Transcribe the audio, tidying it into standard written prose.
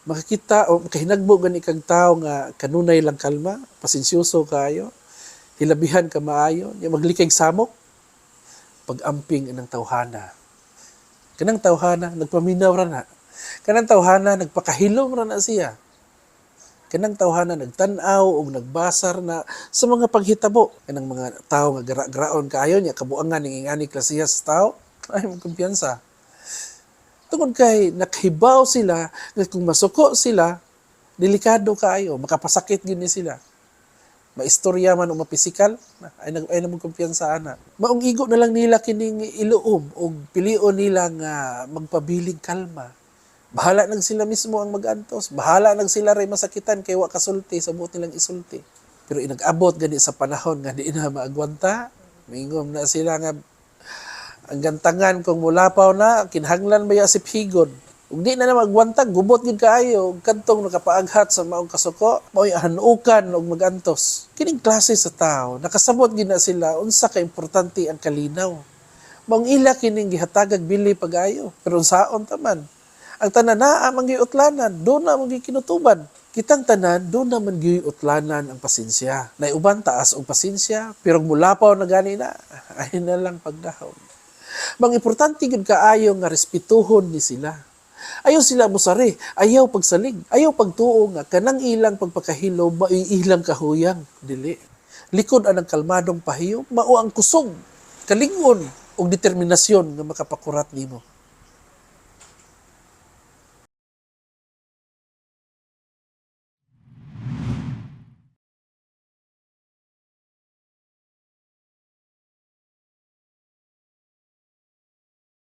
Makakita o makahinagbo gani kang tao nga kanunay lang kalma, pasensyoso kaayo, hilabihan ka maayo, nya maglikay samok, pag-amping ng tawhana. Kanang tawhana nagpaminaw ra na. Kanang tawhana nagpakahilom ra na siya. Kanang tawhana nagtan-aw o nagbasar na sa mga paghitabo. Kanang mga tao nga graon kaayo nya kabuangan ning ingani klasiya sa tao, ay kumpiyansa. Tungod kay nakahibaw sila nga kung masuko sila, delikado kaayo, makapasakit gini sila. Maistorya man o mapisikal, ay namang kumpiyansa ana. Maong igo na lang nila kining iluom o pilion nila nga magpabiling kalma. Bahala nang sila mismo ang mag-antos. Bahala nang sila ray masakitan kay wa kasulti sa buot nilang isulti. Pero inag-abot gani sa panahon nga di na maagwanta, mingom na sila nga ang gantangan kung mulapaw na, kinahanglan ba asip higod. Kung di na magwantag, gubot gid kaayo, kantong nakapaaghat sa maong kasuko, mao'y hanukan og magantos. Kining klase sa tao, nakasabot gid na sila, unsa ka importante ang kalinaw. Maong ila kining gihatagag bili pag-ayo, pero unsaon taman. Ang tanan naa man giutlanan, do na man kinutuban. Kitang tanan, do na man giutlanan ang pasensya. Naiuban taas og pasensya, pero mulapaw na gani na, ay na lang pagdahom. Mang importante gid kaayo nga respetuhon ni sila. Ayaw sila musari, ayaw pagsalig, ayaw pagtuo nga kanang ilang pagpakahilo maiilang kahuyang dili. Likod anang kalmadong pahiyo, mao ang kusog, kalingon ug determinasyon nga makapakurat nimo.